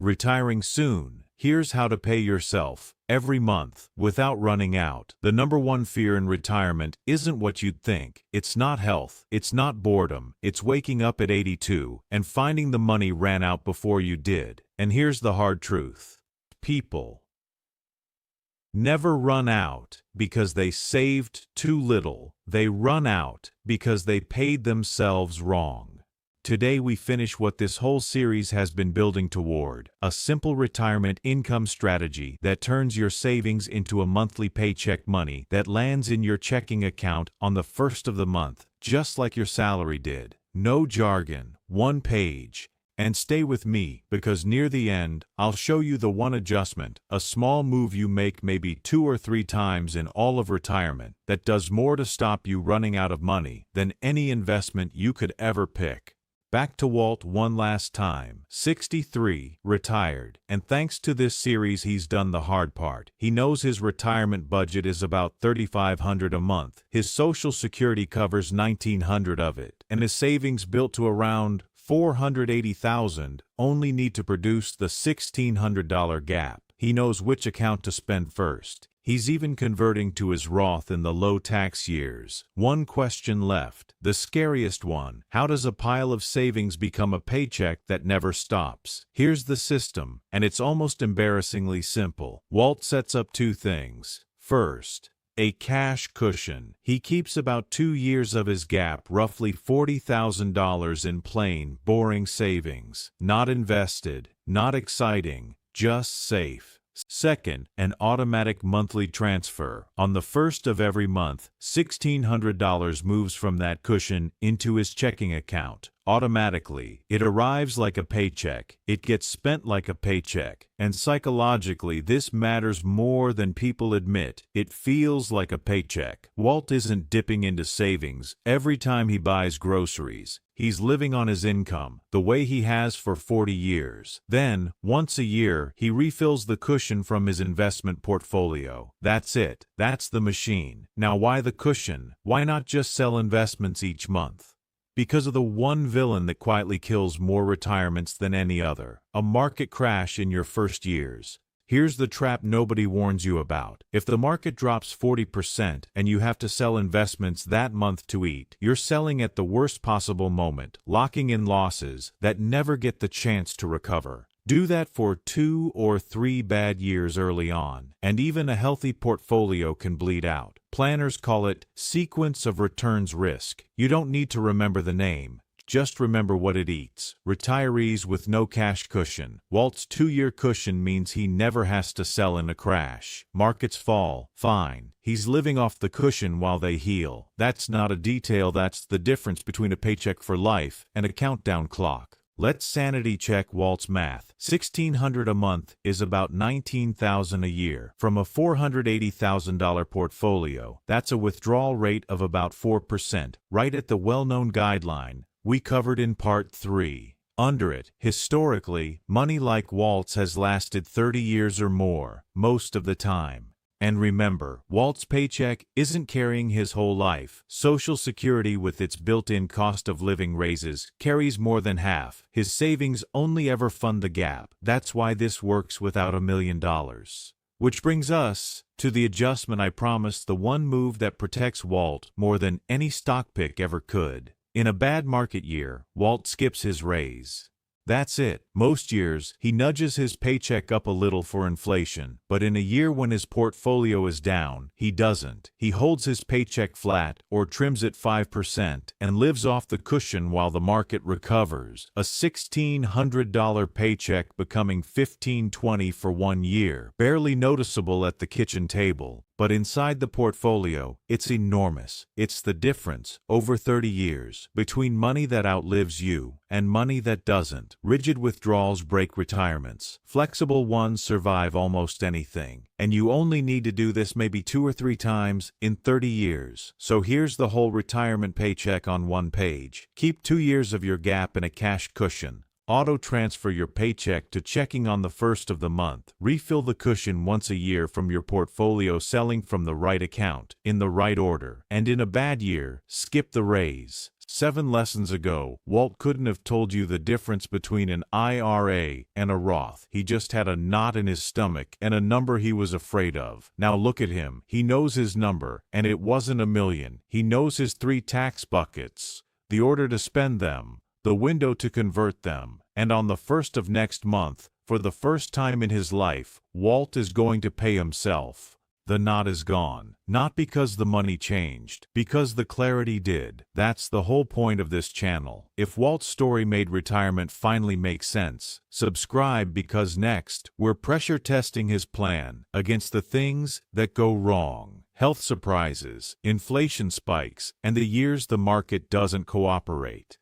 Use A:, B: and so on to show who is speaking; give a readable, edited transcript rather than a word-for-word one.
A: Retiring soon. Here's how to pay yourself every month without running out. The number one fear in retirement isn't what you'd think. It's not health. It's not boredom. It's waking up at 82 and finding the money ran out before you did. And here's the hard truth. People never run out because they saved too little. They run out because they paid themselves wrong. Today we finish what this whole series has been building toward, a simple retirement income strategy that turns your savings into a monthly paycheck, money that lands in your checking account on the first of the month, just like your salary did. No jargon, one page. And stay with me, because near the end, I'll show you the one adjustment, a small move you make maybe 2 or 3 times in all of retirement, that does more to stop you running out of money than any investment you could ever pick. Back to Walt one last time, 63, retired, and thanks to this series he's done the hard part. He knows his retirement budget is about $3,500 a month, his Social Security covers $1,900 of it, and his savings built to around $480,000 only need to produce the $1,600 gap. He knows which account to spend first. He's even converting to his Roth in the low tax years. One question left, the scariest one. How does a pile of savings become a paycheck that never stops? Here's the system, and it's almost embarrassingly simple. Walt sets up 2 things. First, a cash cushion. He keeps about 2 years of his gap, roughly $40,000 in plain, boring savings. Not invested, not exciting, just safe. Second, an automatic monthly transfer. On the first of every month, $1,600 moves from that cushion into his checking account. Automatically, it arrives like a paycheck. It gets spent like a paycheck. And psychologically, this matters more than people admit. It feels like a paycheck. Walt isn't dipping into savings every time he buys groceries. He's living on his income, the way he has for 40 years. Then, once a year, he refills the cushion from his investment portfolio. That's it. That's the machine. Now why the cushion? Why not just sell investments each month? Because of the one villain that quietly kills more retirements than any other. A market crash in your first years. Here's the trap nobody warns you about. If the market drops 40% and you have to sell investments that month to eat, you're selling at the worst possible moment, locking in losses that never get the chance to recover. Do that for 2 or 3 bad years early on, and even a healthy portfolio can bleed out. Planners call it sequence of returns risk. You don't need to remember the name. Just remember what it eats. Retirees with no cash cushion. Walt's 2-year cushion means he never has to sell in a crash. Markets fall. Fine. He's living off the cushion while they heal. That's not a detail, that's the difference between a paycheck for life and a countdown clock. Let's sanity check Walt's math. $1,600 a month is about $19,000 a year. From a $480,000 portfolio, that's a withdrawal rate of about 4%, right at the well-known guideline we covered in Part 3. Under it, historically, money like Walt's has lasted 30 years or more, most of the time. And remember, Walt's paycheck isn't carrying his whole life. Social Security, with its built-in cost of living raises, carries more than half. His savings only ever fund the gap. That's why this works without $1 million. Which brings us to the adjustment I promised, the one move that protects Walt more than any stock pick ever could. In a bad market year, Walt skips his raise. That's it. Most years, he nudges his paycheck up a little for inflation, but in a year when his portfolio is down, he doesn't. He holds his paycheck flat or trims it 5% and lives off the cushion while the market recovers. A $1,600 paycheck becoming $1,520 for 1 year. Barely noticeable at the kitchen table. But inside the portfolio, it's enormous. It's the difference, over 30 years, between money that outlives you and money that doesn't. Rigid withdrawals break retirements. Flexible ones survive almost anything. And you only need to do this maybe 2 or 3 times in 30 years. So here's the whole retirement paycheck on one page. Keep 2 years of your gap in a cash cushion. Auto-transfer your paycheck to checking on the first of the month. Refill the cushion once a year from your portfolio, selling from the right account, in the right order. And in a bad year, skip the raise. 7 lessons ago, Walt couldn't have told you the difference between an IRA and a Roth. He just had a knot in his stomach and a number he was afraid of. Now look at him. He knows his number, and it wasn't $1 million. He knows his 3 tax buckets, the order to spend them, the window to convert them. And on the first of next month, for the first time in his life, Walt is going to pay himself. The knot is gone. Not because the money changed, because the clarity did. That's the whole point of this channel. If Walt's story made retirement finally make sense, subscribe, because next, we're pressure testing his plan against the things that go wrong. Health surprises, inflation spikes, and the years the market doesn't cooperate.